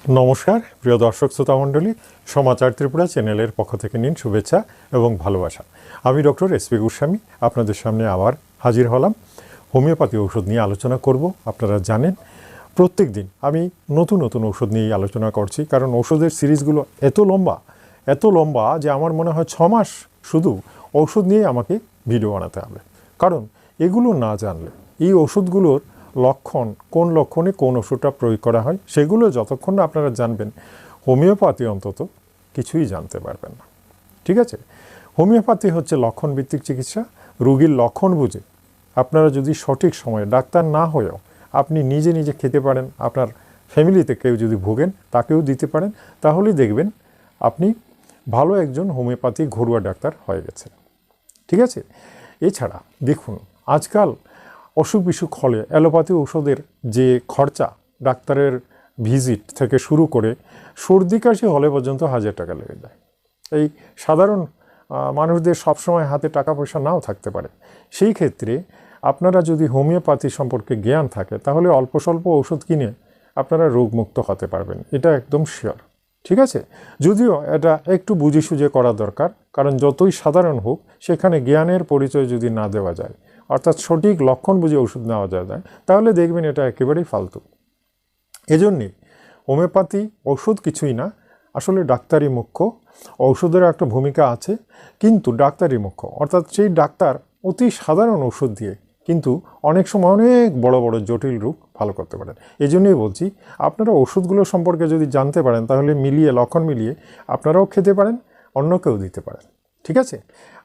নমস্কার প্রিয় দর্শক শ্রোতা মণ্ডলী, সমাচার ত্রিপুরা চ্যানেলের পক্ষ থেকে নিন শুভেচ্ছা এবং ভালোবাসা। আমি ডক্টর SP গোস্বামী আপনাদের সামনে আবার হাজির হলাম। হোমিওপ্যাথি ঔষধ নিয়ে আলোচনা করব। আপনারা জানেন প্রত্যেক দিন আমি নতুন নতুন ঔষধ নিয়েই আলোচনা করছি, কারণ ঔষধের সিরিজগুলো এত লম্বা যে আমার মনে হয় 6 মাস শুধু ঔষধ নিয়ে আমাকে ভিডিও বানাতে হবে। কারণ এগুলো না জানলে এই ওষুধগুলোর লক্ষণ, কোন লক্ষণে কোন ওষুধটা প্রয়োগ করা হয়, সেগুলো যতক্ষণ না আপনারা জানবেন হোমিওপ্যাথি অন্তত কিছুই জানতে পারবেন না। ঠিক আছে, হোমিওপ্যাথি হচ্ছে লক্ষণ ভিত্তিক চিকিৎসা। রোগীর লক্ষণ বুঝে আপনারা যদি সঠিক সময়ে, ডাক্তার না হয়েও আপনি নিজে নিজে খেতে পারেন, আপনার ফ্যামিলিতে কেউ যদি ভোগেন তাকেও দিতে পারেন, তাহলেই দেখবেন আপনি ভালো একজন হোমিওপ্যাথি ঘরোয়া ডাক্তার হয়ে গেছেন। ঠিক আছে, এছাড়া দেখুন আজকাল অসুখ বিসুখ হলে অ্যালোপ্যাথি ঔষধের যে খরচা, ডাক্তারের ভিজিট থেকে শুরু করে সর্দি কাশি হলে পর্যন্ত 1000 টাকা লেগে যায়। এই সাধারণ মানুষদের সবসময় হাতে টাকা পয়সা নাও থাকতে পারে। সেই ক্ষেত্রে আপনারা যদি হোমিওপ্যাথি সম্পর্কে জ্ঞান থাকে তাহলে অল্প স্বল্প ওষুধ কিনে আপনারা রোগমুক্ত হতে পারবেন, এটা একদম শিওর। ঠিক আছে, যদিও এটা একটু বুঝে সুঝে করা দরকার, কারণ যতই সাধারণ হোক সেখানে জ্ঞানের পরিচয় যদি না দেওয়া যায়, অর্থাৎ সঠিক লক্ষণ বুঝে ওষুধ নেওয়া যায় তাহলে দেখবেন এটা একেবারেই ফালতু। এজন্যে হোমিওপ্যাথি ওষুধ কিছুই না, আসলে ডাক্তারই মুখ্য। ঔষধের একটা ভূমিকা আছে কিন্তু ডাক্তারই মুখ্য, অর্থাৎ সেই ডাক্তার অতি সাধারণ ওষুধ দিয়ে কিন্তু অনেক সময় অনেক বড় বড় জটিল রোগ ভালো করতে পারেন। এই জন্যই বলছি আপনারা ওষুধগুলো সম্পর্কে যদি জানতে পারেন তাহলে মিলিয়ে, লক্ষণ মিলিয়ে আপনারাও খেতে পারেন, অন্যকেও দিতে পারেন। ঠিক আছে,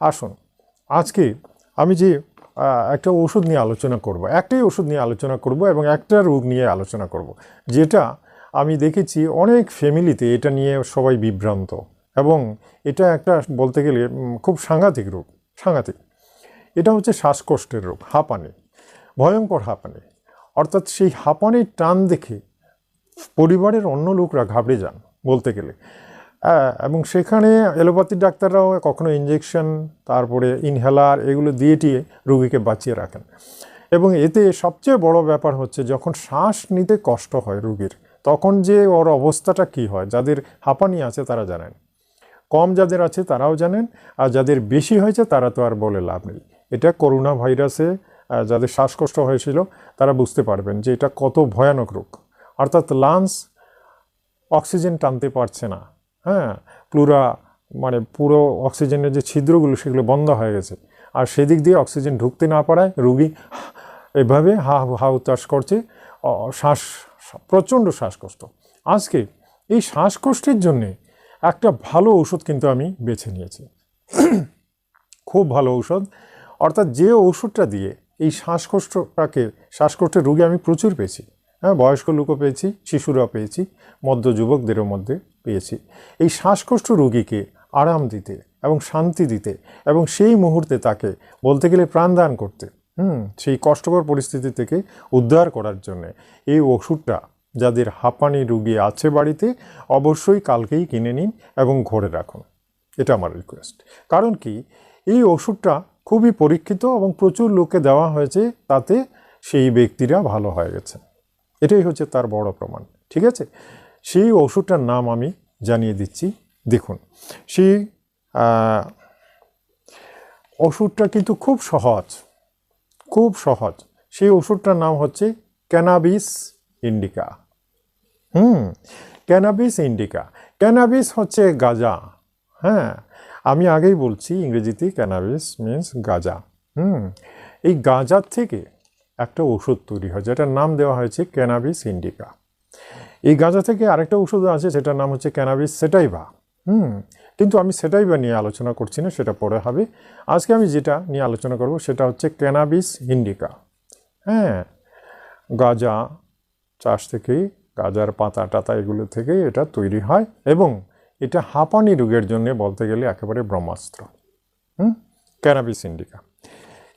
আসুন আজকে আমি যে একটা ওষুধ নিয়ে আলোচনা করব, একটাই ওষুধ নিয়ে আলোচনা করব এবং একটা রোগ নিয়ে আলোচনা করব, যেটা আমি দেখেছি অনেক ফ্যামিলিতে এটা নিয়ে সবাই বিভ্রান্ত, এবং এটা একটা বলতে গেলে খুব সাংঘাতিক রোগ। সাংঘাতিক, এটা হচ্ছে শ্বাসকষ্টের রোগ, হাঁপানি, ভয়ঙ্কর হাঁপানি। অর্থাৎ সেই হাঁপানির টান দেখে পরিবারের অন্য লোকরা ঘাবড়ে যান বলতে গেলে, এবং সেখানে অ্যালোপ্যাথির ডাক্তাররাও কখনো ইঞ্জেকশন, তারপরে ইনহেলার এগুলো দিয়ে টিয়ে রোগীকে বাঁচিয়ে রাখেন। এবং এতে সবচেয়ে বড় ব্যাপার হচ্ছে যখন শ্বাস নিতে কষ্ট হয় রোগীর, তখন যে ওর অবস্থাটা কি হয়, যাদের হাঁপানি আছে তারা জানেন, কম যাদের আছে তারাও জানেন, আর যাদের বেশি হয়েছে তারা তো আর বলে লাভ নেই। এটা করোনা ভাইরাসে যাদের শ্বাসকষ্ট হয়েছিল তারা বুঝতে পারবেন যে এটা কত ভয়ানক রোগ। অর্থাৎ লাংস অক্সিজেন টানতে পারছে না, হ্যাঁ, পুরো অক্সিজেনের যে ছিদ্রগুলো সেগুলো বন্ধ হয়ে গেছে, আর সেদিক দিয়ে অক্সিজেন ঢুকতে না পারায় রোগী এভাবে হা উচ্ছ্বাস করছে, প্রচণ্ড শ্বাসকষ্ট। আজকে এই শ্বাসকষ্টের জন্যে একটা ভালো ঔষধ কিন্তু আমি বেছে নিয়েছি, খুব ভালো ঔষধ। অর্থাৎ যে ওষুধটা দিয়ে এই শ্বাসকষ্টের রোগী আমি প্রচুর পেয়েছি, হ্যাঁ, বয়স্ক লোকও পেয়েছি, শিশুরাও পেয়েছি, মধ্য যুবকদেরও মধ্যে পেয়েছি। এই শ্বাসকষ্ট রোগীকে আরাম দিতে এবং শান্তি দিতে এবং সেই মুহূর্তে তাকে বলতে গেলে প্রাণদান করতে, সেই কষ্টকর পরিস্থিতি থেকে উদ্ধার করার জন্যে এই ওষুধটা যাদের হাঁপানি রোগী আছে বাড়িতে অবশ্যই কালকেই কিনে নিন এবং ঘরে রাখুন, এটা আমার রিকোয়েস্ট। কারণ কি, এই ওষুধটা খুবই পরীক্ষিত এবং প্রচুর লোককে দেওয়া হয়েছে, তাতে সেই ব্যক্তিরা ভালো হয়ে গেছে, এটাই হচ্ছে তার বড় প্রমাণ। ঠিক আছে, সেই ওষুধটার নাম আমি জানিয়ে দিচ্ছি। দেখুন, সেই ওষুধটা কিন্তু খুব সহজ। সেই ওষুধটার নাম হচ্ছে cannabis indica. Cannabis indica. Cannabis হচ্ছে গাঁজা, হ্যাঁ, আমি আগেই বলছি ইংরেজিতে ক্যানাবিস মিন্স গাঁজা। এই গাঁজার থেকে একটা ওষুধ তৈরি হয় যেটার নাম দেওয়া হয়েছে ক্যানাবিস ইন্ডিকা। এই গাঁজা থেকে আরেকটা ওষুধ আছে সেটার নাম হচ্ছে ক্যানাবিস সেটাইভা। কিন্তু আমি সেটাইভা নিয়ে আলোচনা করছি না, সেটা পরে হবে। আজকে আমি যেটা নিয়ে আলোচনা করব সেটা হচ্ছে ক্যানাবিস ইন্ডিকা। হ্যাঁ, গাঁজা চাষ থেকেই, গাঁজার পাতা টাতা এগুলো থেকে এটা তৈরি হয়, এবং এটা হাঁপানি রোগের জন্য বলতে গেলে একেবারে ব্রহ্মাস্ত্র। ক্যানাবিস ইন্ডিকা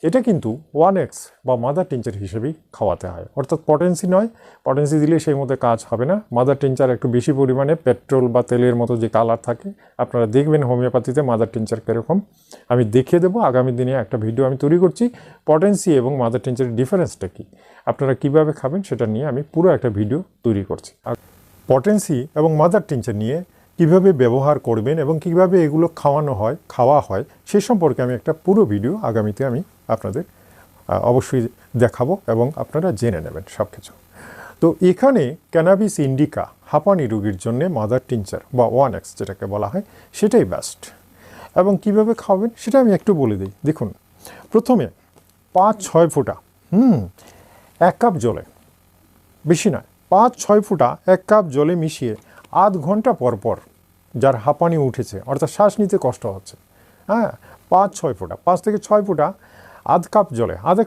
এটা কিন্তু 1x বা মাদার টিনচার হিসেবেই খাওয়াতে হয়, অর্থাৎ পটেন্সি নয়, পটেন্সি দিলে সেই মতো কাজ হবে না। মাদার টিনচার একটু বেশি পরিমাণে পেট্রোল বা তেলের মতো যে কালার থাকে, আপনারা দেখবেন হোমিওপ্যাথিতে মাদার টিনচার কীরকম, আমি দেখিয়ে দেবো। আগামী দিনে একটা ভিডিও আমি তৈরি করছি, পটেন্সি এবং মাদার টিনচারের ডিফারেন্সটা কী, আপনারা কীভাবে খাবেন সেটা নিয়ে আমি পুরো একটা ভিডিও তৈরি করছি। পটেন্সি এবং মাদার টিনচার নিয়ে কিভাবে ব্যবহার করবেন এবং কিভাবে এগুলো খাওয়া হয় সে সম্পর্কে আমি একটা পুরো ভিডিও আগামীতে আমি আপনাদের অবশ্যই দেখাবো এবং আপনারা জেনে নেবেন সব কিছু। তো এখানে ক্যানাবিস ইন্ডিকা হাঁপানি রোগীর জন্য মাদার টিনচার বা 1X যেটাকে বলা হয় সেটাই বেস্ট। এবং কিভাবে খাবেন সেটা আমি একটু বলে দিই। দেখুন, প্রথমে 5-6 ফোঁটা 1 কাপ জলে, বেশি নয়, 5-6 ফোঁটা 1 কাপ জলে মিশিয়ে আধ ঘন্টা পর পর যার হাঁপানি উঠেছে অর্থাৎ শ্বাস নিতে কষ্ট হচ্ছে, 5-6 ফোঁটা, 5 থেকে 6 ফোঁটা আধা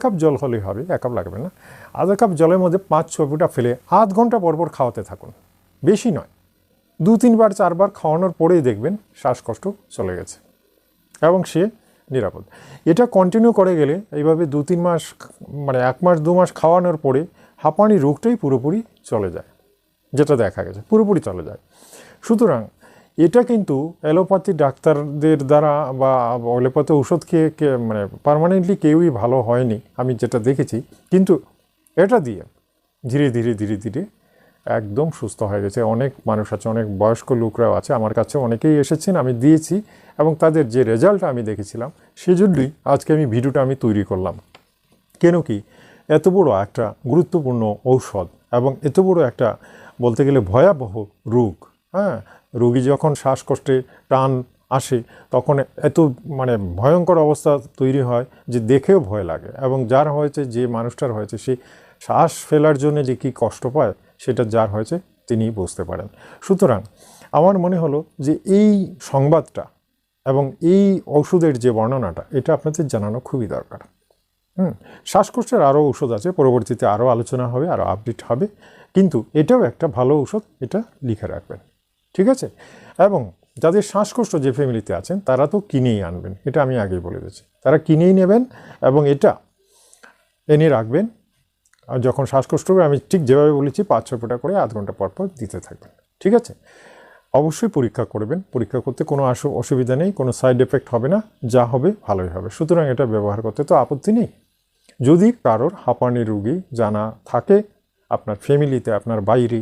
কাপ জল হলেই হবে, 1 কাপ লাগবে না। আধা কাপ জলের মধ্যে 5-6 ফোঁটা ফেলে আধ ঘন্টা পর পর খাওয়াতে থাকুন, বেশি নয়। 2-3 বার 4 বার খাওয়ানোর পরেই দেখবেন শ্বাসকষ্ট চলে গেছে এবং সে নিরাপদ। এটা কন্টিনিউ করে গেলে এইভাবে 2-3 মাস, মানে 1 মাস 2 মাস খাওয়ানোর পরে হাঁপানি রোগটাই পুরোপুরি চলে যায়, যেটা দেখা গেছে পুরোপুরি চলে যায়। সুতরাং এটা কিন্তু অ্যালোপ্যাথি ডাক্তারদের দ্বারা বা অ্যালোপ্যাথি ওষুধ খেয়ে মানে পার্মানেন্টলি কেউই ভালো হয়নি আমি যেটা দেখেছি, কিন্তু এটা দিয়ে ধীরে ধীরে ধীরে ধীরে একদম সুস্থ হয়ে গেছে। অনেক মানুষ আছে, অনেক বয়স্ক লোকরাও আছে, আমার কাছে অনেকেই এসেছেন, আমি দিয়েছি এবং তাদের যে রেজাল্টটা আমি দেখেছিলাম সেজন্যই আজকে আমি ভিডিওটা আমি তৈরি করলাম। কেন কি, এত বড় একটা গুরুত্বপূর্ণ ঔষধ এবং এত বড় একটা বলতে গেলে ভয়াবহ রোগ, রোগী যখন শ্বাসকষ্টে টান আসে তখন এত মানে ভয়ঙ্কর অবস্থা তৈরি হয় যে দেখেও ভয় লাগে, এবং যার হয়েছে, যে মানুষটার হয়েছে, সে শ্বাস ফেলার জন্য যে কী কষ্ট পায় সেটা যার হয়েছে তিনি বুঝতে পারেন। সুতরাং আমার মনে হলো যে এই সংবাদটা এবং এই ওষুধের যে বর্ণনাটা এটা আপনাদের জানানো খুবই দরকার। শ্বাসকষ্টের আরও ওষুধ আছে, পরবর্তীতে আরও আলোচনা হবে, আরও আপডেট হবে, কিন্তু এটাও একটা ভালো ওষুধ, এটা লিখে রাখবেন, ঠিক আছে? এবং যাদের শ্বাসকষ্ট যে ফ্যামিলিতে আছেন তারা তো কিনেই আনবেন, এটা আমি আগেই বলে দিয়েছি, তারা কিনেই নেবেন এবং এটা এনে রাখবেন। আর যখন শ্বাসকষ্ট হবে আমি ঠিক যেভাবে বলেছি 5-6 ফোঁটা করে আধ ঘন্টা পর পর দিতে থাকবেন, ঠিক আছে? অবশ্যই পরীক্ষা করবেন, পরীক্ষা করতে কোনো অসুবিধা নেই, কোনো সাইড এফেক্ট হবে না, যা হবে ভালোই হবে। সুতরাং এটা ব্যবহার করতে তো আপত্তি নেই। যদি কারোর হাঁপানি রোগী জানা থাকে আপনার ফ্যামিলিতে, আপনার বাইরে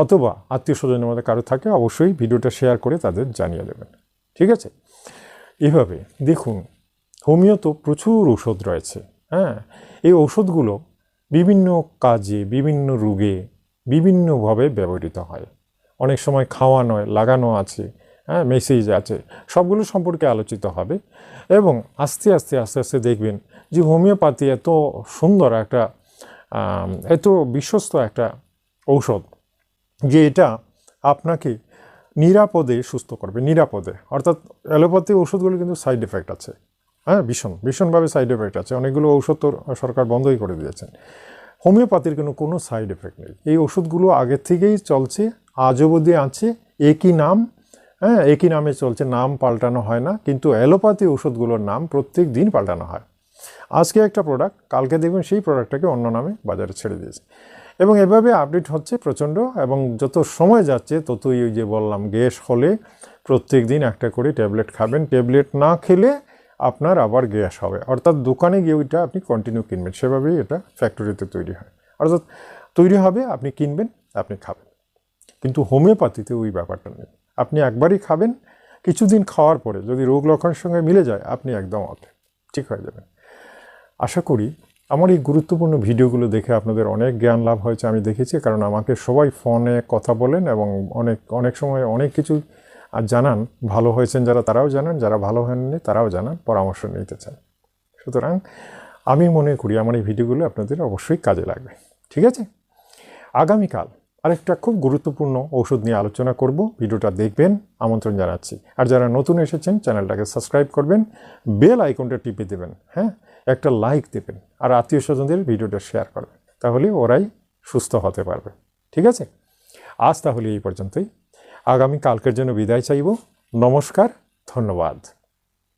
অথবা আত্মীয় স্বজনের মধ্যে কারো থাকে, অবশ্যই ভিডিওটা শেয়ার করে তাদের জানিয়ে দেবেন, ঠিক আছে? এভাবে দেখুন, হোমিও তো প্রচুর ওষুধ রয়েছে, এই ওষুধগুলো বিভিন্ন কাজে, বিভিন্ন রোগে বিভিন্নভাবে ব্যবহৃত হয়। অনেক সময় খাওয়ানো, লাগানো আছে, মেসেজ আছে, সবগুলো সম্পর্কে আলোচিত হবে। এবং আস্তে আস্তে আস্তে আস্তে দেখবেন যে হোমিওপ্যাথি এত সুন্দর একটা, এত বিশ্বস্ত একটা ঔষধ যে এটা আপনাকে নিরাপদে সুস্থ করবে, নিরাপদে। অর্থাৎ অ্যালোপ্যাথি ওষুধগুলো কিন্তু সাইড এফেক্ট আছে, ভীষণভাবে সাইড এফেক্ট আছে, অনেকগুলো ঔষধ তো সরকার বন্ধই করে দিয়েছেন। হোমিওপ্যাথির কোনো সাইড এফেক্ট নেই। এই ওষুধগুলো আগের থেকেই চলছে, আজ অবধি আছে, একই নাম, একই নামে চলছে, নাম পাল্টানো হয় না। কিন্তু অ্যালোপ্যাথি ওষুধগুলোর নাম প্রত্যেক দিন পাল্টানো হয়। আজকে একটা প্রোডাক্ট, কালকে দেখবেন সেই প্রোডাক্টটাকে অন্য নামে বাজারে ছেড়ে দিয়েছে, এবং এভাবে আপডেট হচ্ছে প্রচণ্ড। এবং যত সময় যাচ্ছে ততই, ওই যে বললাম, গ্যাস হলে প্রত্যেক দিন একটা করে ট্যাবলেট খাবেন। ট্যাবলেট না খেলে আপনার আবার গ্যাস হবে, অর্থাৎ দোকানে গিয়ে ওইটা আপনি কন্টিনিউ কিনবেন। সেভাবেই এটা ফ্যাক্টরিতে তৈরি হয়, অর্থাৎ তৈরি হবে, আপনি কিনবেন, আপনি খাবেন। কিন্তু হোমিওপ্যাথিতে ওই ব্যাপারটা নেই। আপনি একবারই খাবেন, কিছুদিন খাওয়ার পরে যদি রোগ লক্ষণের সঙ্গে মিলে যায় আপনি একদম ঠিক হয়ে যাবেন। আশা করি আমার এই গুরুত্বপূর্ণ ভিডিওগুলো দেখে আপনাদের অনেক জ্ঞান লাভ হয়েছে, আমি দেখেছি। কারণ আমাকে সবাই ফোনে কথা বলেন এবং অনেক সময় অনেক কিছু জানান। ভালো হয়েছেন যারা, তারাও জানান, যারা ভালো হয়নি তারাও জানান, পরামর্শ নিতে চান। সুতরাং আমি মনে করি আমার এই ভিডিওগুলো আপনাদের অবশ্যই কাজে লাগবে, ঠিক আছে? আগামীকাল আরেকটা খুব গুরুত্বপূর্ণ ওষুধ নিয়ে আলোচনা করব, ভিডিওটা দেখবেন, আমন্ত্রণ জানাচ্ছি। আর যারা নতুন এসেছেন চ্যানেলটাকে সাবস্ক্রাইব করবেন, বেল আইকনটা টিপে দেবেন, একটা লাইক দেবেন, আর আত্মীয় স্বজনদের ভিডিওটা শেয়ার করবেন, তাহলে ওরাই সুস্থ হতে পারবে, ঠিক আছে? আজ তাহলে এই পর্যন্তই। আগামী কালকের জন্য বিদায় চাইব। নমস্কার, ধন্যবাদ।